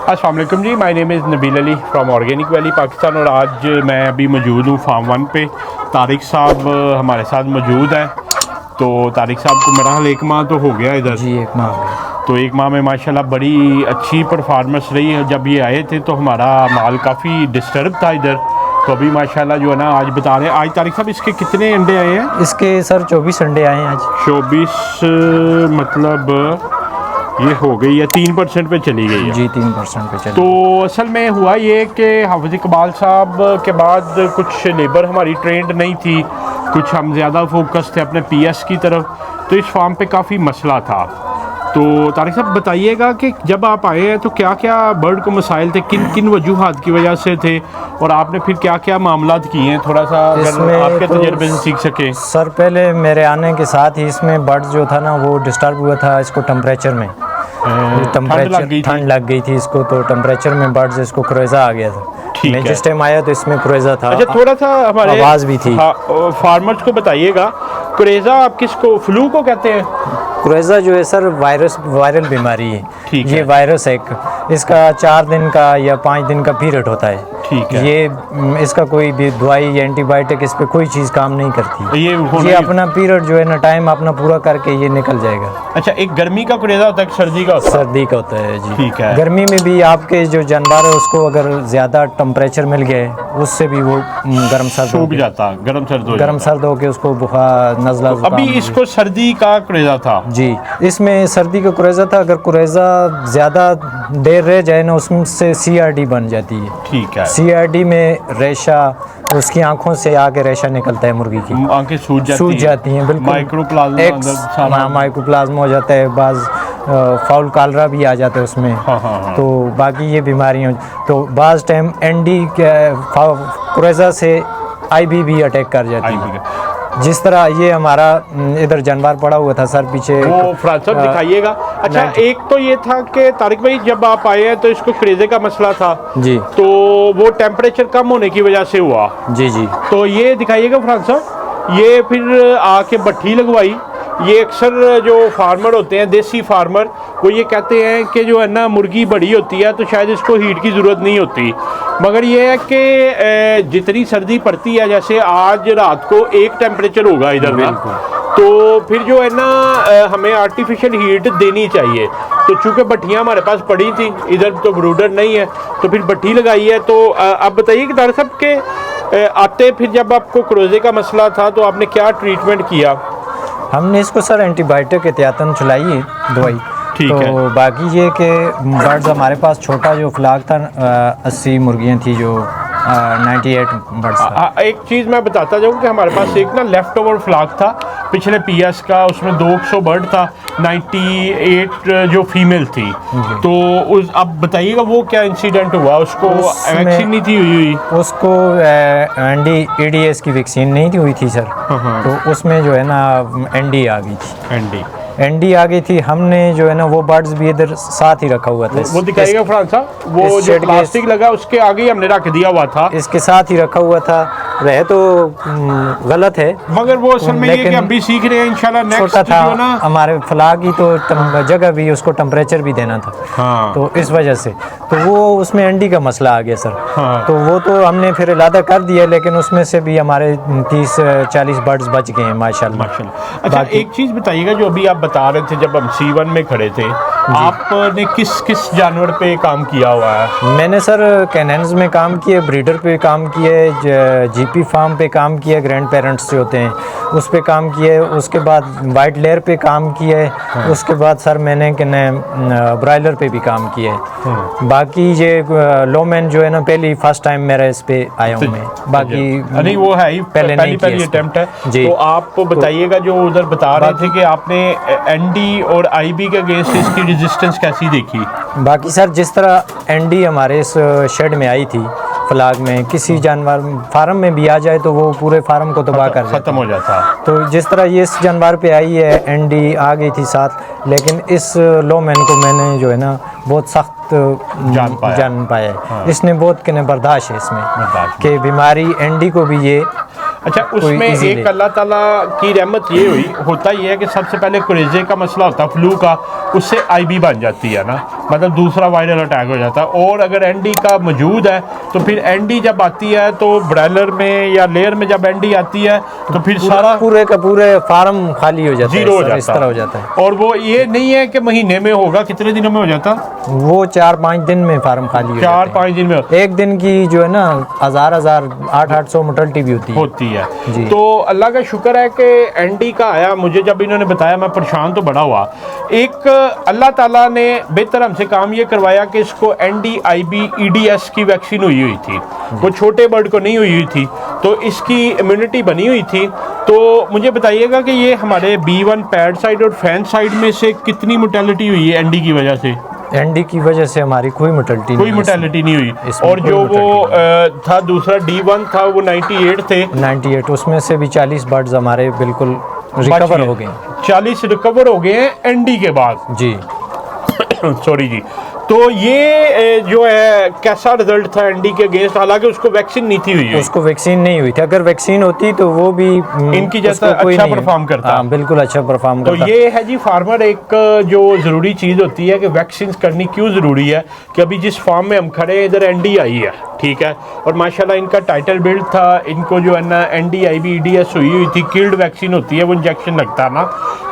अस्सलाम वालेकुम जी, my name is Nabeel Ali from organic valley Pakistan. और आज मैं अभी मौजूद हूँ फार्म 1 पे। तारिक साहब हमारे साथ मौजूद हैं। तो तारिक साहब को मेरा हाल 1 माह तो हो गया इधर जी, 1 माह हो गया। तो 1 माह में माशाल्लाह बड़ी अच्छी परफॉर्मेंस रही है। जब ये आए थे तो हमारा माल काफ़ी डिस्टर्ब था इधर, तो अभी माशाल्लाह जो है ना आज बता रहे हैं। आज तारिक साहब इसके कितने अंडे आए हैं? इसके सर 24 अंडे आए हैं आज। 24 मतलब ये हो गई है 3% पे चली गई है जी, 3% पे चली। तो असल में हुआ ये कि हाफिज़ इकबाल साहब के बाद कुछ लेबर हमारी ट्रेंड नहीं थी, कुछ हम ज़्यादा फोकस थे अपने पीएस की तरफ, तो इस फार्म पे काफ़ी मसला था। तो तारिक साहब बताइएगा कि जब आप आए हैं तो क्या क्या बर्ड को मसाइल थे, किन किन वजूहात की वजह से थे, और आपने फिर क्या क्या मामलात किए हैं, थोड़ा सा अगर आपके तजर्बे से सीख सके। सर पहले मेरे आने के साथ ही इसमें बर्ड जो था ना वो डिस्टर्ब हुआ था। इसको टेम्परेचर में ठंड लग गई थी इसको, तो टेम्परेचर में बर्ड्स इसको क्रोजा आ गया था। मैं जिस टाइम आया तो इसमें क्रोजा था। अच्छा, थोड़ा सा हमारे आवाज़ भी थी। फार्मर्स को बताइएगा, क्रेजा आप किसको, फ्लू को कहते हैं? क्रोजा जो है सर वायरल बीमारी है। ये वायरस है, इसका 4 दिन का या 5 दिन का पीरियड होता है। ठीक है। ये इसका कोई भी दवाई या एंटीबायोटिक इस पे कोई चीज़ काम नहीं करती। ये अपना पीरियड जो है ना टाइम अपना पूरा करके ये निकल जाएगा। अच्छा, एक गर्मी का क्रेजा होता है, एक सर्दी का होता है? सर्दी का होता है जी। ठीक है। गर्मी में भी आपके जो जानवर है उसको अगर ज़्यादा टेम्परेचर मिल गया उससे भी वो गर्म सर्द सूख जाता, गर्म सर्द हो के उसको बुखार नज़ला तो अभी इसको सर्दी का क्रेजा था जी। इसमें सर्दी का कुरेज़ा था। अगर कुरेज़ा ज़्यादा देर रह जाए ना उसमें से CRD बन जाती है। ठीक है। CRD में रेशा, उसकी आंखों से आगे रेशा निकलता है, मुर्गी की आंखें सूज जाती हैं बिल्कुल। माइक्रोप्लाज्मा माइक्रोप्लाज्मा हो जाता है, बाज़ फाउल कालरा भी आ जाता है उसमें। हाँ। तो बाकी ये बीमारियाँ तो बाज़ टाइम ND कुरेज़ा से IB भी अटैक कर जाती है। जिस तरह ये हमारा इधर जानवर पड़ा हुआ था सर पीछे, वो फ्रांसर दिखाइएगा। अच्छा, एक तो ये था कि तारिक भाई जब आप आए हैं तो इसको क्रेजे का मसला था जी, तो वो टेम्परेचर कम होने की वजह से हुआ। जी। तो ये दिखाइएगा फ्रांसर, ये फिर आके भट्ठी लगवाई। ये अक्सर जो फार्मर होते हैं, देसी फार्मर, वो ये कहते हैं कि जो है ना मुर्गी बड़ी होती है तो शायद इसको हीट की ज़रूरत नहीं होती, मगर ये है कि जितनी सर्दी पड़ती है, जैसे आज रात को 1 टेम्परेचर होगा इधर ना, तो फिर जो है ना हमें आर्टिफिशियल हीट देनी चाहिए। तो चूँकि भट्टियाँ हमारे पास पड़ी थी, इधर तो ब्रूडर नहीं है, तो फिर भट्टी लगाई है। तो आप बताइए कि तारिक साहब के आते फिर जब आपको क्रोजे का मसला था तो आपने क्या ट्रीटमेंट किया? हमने इसको सर एंटीबायोटिक एहतियातन चलाई है दवाई। ठीक है। तो बाकी ये कि बर्ड्स हमारे पास छोटा जो फ्लाग था 80 मुर्गियाँ थी, जो 98 बर्ड्स। एक चीज़ मैं बताता जाऊँ कि हमारे पास एक ना लेफ़्ट ओवर फ्लाग था पिछले पीएस का, उसमें 200 बर्ड था, 98 जो फीमेल थी। तो उस अब बताइएगा वो क्या इंसिडेंट हुआ? उसको वैक्सीन नहीं थी हुई? उसको EDS की वैक्सीन नहीं थी हुई थी सर। तो उसमें जो है ना ND आ गई थी। ND आ गई थी। हमने जो है ना वो बर्ड्स भी इधर साथ ही रखा हुआ था। वो दिखाइएगा फ्रांस साहब, वो जो प्लास्टिक लगा उसके आगे ही हमने रख दिया हुआ था, इसके साथ ही रखा हुआ था। रहे तो गलत है, मगर वो असल में ये कि हम भी सीख रहे हैं इंशाल्लाह। नेक्स्ट छोटा था जो ना हमारे फ्लाग ही, तो जगह भी उसको टेम्परेचर भी देना था। हाँ। तो इस वजह से तो वो उसमें ND का मसला आ गया सर। हाँ। तो वो तो हमने फिर इलादा कर दिया, लेकिन उसमें से भी हमारे 30-40 बर्ड्स बच गए हैं माशाल्लाह। अच्छा, एक चीज़ बताइएगा, जो अभी आप बता रहे थे जब हम C1 में खड़े थे, आपने किस जानवर पे काम किया हुआ है? मैंने सर कैनेन्स में काम किए, ब्रीडर पे काम किए, GP फार्म पे काम किया, ग्रैंड पेरेंट्स जो होते हैं उस पे काम किए, उसके बाद वाइट लेयर पे काम किए। उसके बाद सर मैंने ब्रायलर पे भी काम किए। बाकी ये लोमैन जो है ना पहली फर्स्ट टाइम मेरा इस पे आया हूँ मैं। बाकी नहीं, वो है ही पहली अटेम्प्ट है जी। तो आप बताइएगा, जो उधर बता रहे थे कि आपने ND और IB के अगेंस्ट इसकी रेजिस्टेंस कैसी देखी? बाकी सर जिस तरह ND हमारे इस शेड में आई थी फ्लाग में, किसी जानवर फार्म में भी आ जाए तो वो पूरे फार्म को तबाह कर खत्म हो जाता। तो जिस तरह ये इस जानवर पे आई है, ND आ गई थी साथ, लेकिन इस लोमैन को मैंने जो है ना बहुत सख्त जान पाया। इसने बहुत बर्दाश्त है इसमें कि बीमारी ND को भी ये अच्छा, उसमें एक अल्लाह ताला की रहमत ये हुई, होता ये है कि सबसे पहले कुरेजे का मसला होता है, फ्लू का, उससे आईबी बन जाती है ना, मतलब दूसरा वायरल अटैक हो जाता है। और अगर एनडी का मौजूद है तो फिर एनडी जब आती है तो ब्रॉयलर में या लेयर में जब एनडी आती है तो फिर सारा पूरे का पूरे फार्म खाली हो जाता है, जीरो हो इस तरह हो जाता है। और वो ये नहीं है कि महीने में होगा, कितने दिनों में हो जाता? वो 4-5 दिन में फार्म खाली हो 4-5 दिन में एक दिन की जो है ना 800 मोर्टेलिटी भी होती है जी। तो अल्लाह का शुक्र है कि एनडी का आया, मुझे जब इन्होंने बताया मैं परेशान तो बड़ा हुआ। एक अल्लाह ताला ने बेहतर हमसे काम ये करवाया कि इसको NDIB EDS की वैक्सीन हुई थी, वो छोटे बर्ड को नहीं हुई थी, तो इसकी इम्यूनिटी बनी हुई थी। तो मुझे बताइएगा कि ये हमारे B1 पैड साइड और फैन साइड में से कितनी मोर्टेलिटी हुई है एनडी की वजह से? एनडी की वजह से हमारी कोई मोर्टेलिटी नहीं हुई। और जो वो था दूसरा D1 था वो 98 थे, 98, उसमें से भी 40 बर्ड्स हमारे बिल्कुल रिकवर हो गए। 40 रिकवर हो गए हैं एनडी के बाद जी। सॉरी जी। तो ये जो है कैसा रिजल्ट था एनडी के अगेंस्ट? हालांकि उसको वैक्सीन नहीं थी हुई, उसको वैक्सीन नहीं हुई थी। अगर वैक्सीन होती तो वो भी इनकी जैसा अच्छा परफॉर्म करता। हाँ, बिल्कुल अच्छा परफॉर्म करता। तो ये है जी फार्मर, एक जो ज़रूरी चीज़ होती है कि वैक्सीन करनी क्यों ज़रूरी है कि अभी जिस फार्म में हम खड़े हैं इधर एनडी आई है, ठीक है, और माशाल्लाह इनका टाइटल बिल्ड था, इनको जो है ना NDIB EDS हुई थी, किल्ड वैक्सीन होती है, वो इंजेक्शन लगता है ना,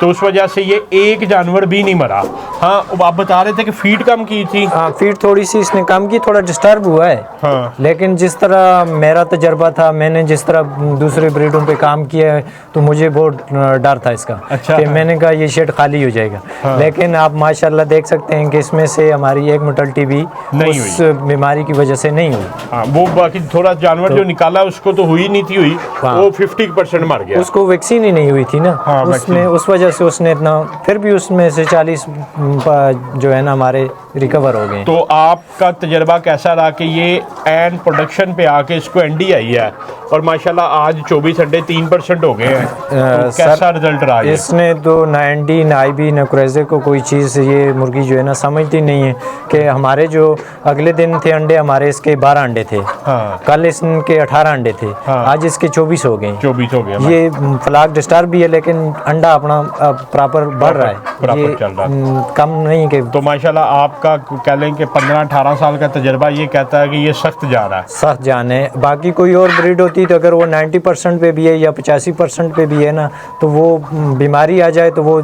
तो उस वजह से ये एक जानवर भी नहीं मरा। हाँ, आप बता रहे थे कि फीड कम की थी। हाँ, फीड थोड़ी सी इसने कम की, थोड़ा डिस्टर्ब हुआ है। हाँ। लेकिन जिस तरह मेरा तजर्बा था, मैंने जिस तरह दूसरे ब्रीडों पे काम किया है, तो मुझे बहुत डर था इसका। अच्छा। कि मैंने कहा ये शेड खाली हो जाएगा। हाँ। लेकिन आप माशाल्लाह देख सकते हैं कि इसमें से हमारी एक मोर्टेलिटी भी उस बीमारी की वजह से नहीं हुई। हाँ, वो बाकी थोड़ा जानवर जो निकाला उसको तो हुई नहीं थी हुई, वो 50% मर गया, उसको वैक्सीन ही नहीं हुई थी ना। हाँ, उसमें उस वजह से उसने इतना, फिर भी उसमें से 40 जो है ना हमारे रिकवर हो गए। तो आपका तजर्बा कैसा रहा कि ये एन प्रोडक्शन पे आके इसको एनडी आई है और माशाल्लाह आज 24 अंडे 3% हो गए हैं, तो कैसा रिजल्ट रहा? इसने तो ना एनडी ना आईबी ना कुरेजे को कोई चीज़ ये मुर्गी जो है ना समझती नहीं है कि हमारे जो अगले दिन थे अंडे, हमारे इसके 12 अंडे थे। हाँ। कल इसके 18 अंडे थे। हाँ। आज इसके 24 हो गए। 24 हो गए। ये फ्लाक डिस्टर्ब भी है लेकिन अंडा अपना प्रॉपर बढ़ रहा है, प्रॉपर चल रहा है, कम नहीं कि। तो माशाल्लाह आपका कह लें कि 15-18 साल का तजर्बा ये कहता है कि ये सख्त जा रहा है, सख्त जान है। बाकी कोई और ब्रीड होती तो अगर वो 90% पे भी है या 85% पे भी है ना, तो वो बीमारी आ जाए तो वो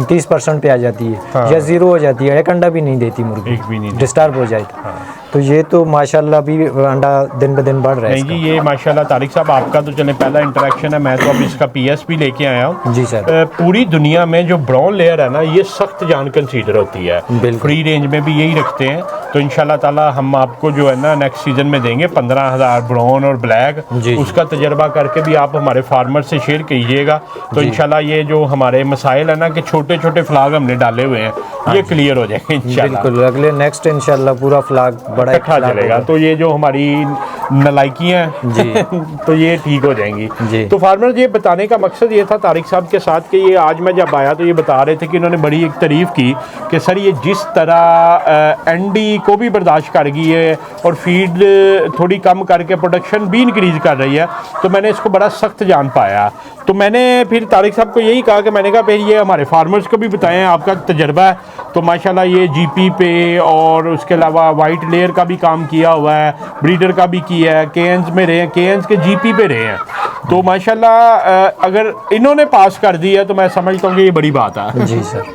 30% पे आ जाती है। हाँ। या 0 हो जाती है, एक अंडा भी नहीं देती मुर्गी, एक भी नहीं, डिस्टर्ब हो जाए तो। हाँ। तो ये तो माशाल्लाह भी अंडा दिन ब दिन बढ़ रहा है। नहीं जी, ये माशाल्लाह तारिक साहब आपका तो चले पहला इंटरेक्शन है, मैं तो अब इसका PS भी लेके आया हूँ जी सर। पूरी दुनिया में जो ब्राउन लेयर है ना, ये सख्त जान कंसीडर होती है, फ्री रेंज में भी यही रखते हैं। तो इंशाल्लाह ताला हम आपको जो है ना नेक्स्ट सीजन में देंगे 15,000 ब्राउन और ब्लैक, उसका तजर्बा करके भी आप हमारे फार्मर से शेयर कीजिएगा। तो इंशाल्लाह ये जो हमारे मसाइल है ना कि छोटे छोटे फ्लाग हमने डाले हुए हैं, ये क्लियर हो जाएंगे इंशाल्लाह। बिल्कुल, अगले नेक्स्ट इंशाल्लाह पूरा फ्लाग बड़ा इकट्ठा चलेगा। तो ये जो हमारी नलायकियाँ हैं तो ये ठीक हो जाएंगी जी। तो फार्मर, ये बताने का मकसद ये था तारिक साहब के साथ कि ये आज मैं जब आया तो ये बता रहे थे कि इन्होंने बड़ी एक तारीफ़ की कि सर ये जिस तरह एनडी को भी बर्दाश्त कर गई है और फीड थोड़ी कम करके प्रोडक्शन भी इंक्रीज़ कर रही है, तो मैंने इसको बड़ा सख्त जान पाया। तो मैंने फिर तारिक साहब को यही कहा कि मैंने कहा फिर ये हमारे फार्मर्स को भी बताएं, आपका तजर्बा है। तो माशाल्लाह ये GP पे और उसके अलावा वाइट लेयर का भी काम किया हुआ है, ब्रीडर का भी किया है, केएन्स में रहे हैं, केएन्स के GP पे रहे हैं। तो माशाल्लाह अगर इन्होंने पास कर दिया तो मैं समझता हूँ कि ये बड़ी बात है जी सर।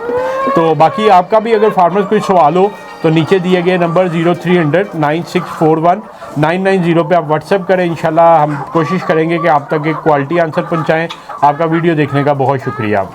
तो बाकी आपका भी अगर फार्मर्स कोई सवाल हो तो नीचे दिए गए नंबर 0300 9641 990 पे आप व्हाट्सएप करें। इंशाल्लाह हम कोशिश करेंगे कि आप तक एक क्वालिटी आंसर पहुंचाएं। आपका वीडियो देखने का बहुत शुक्रिया।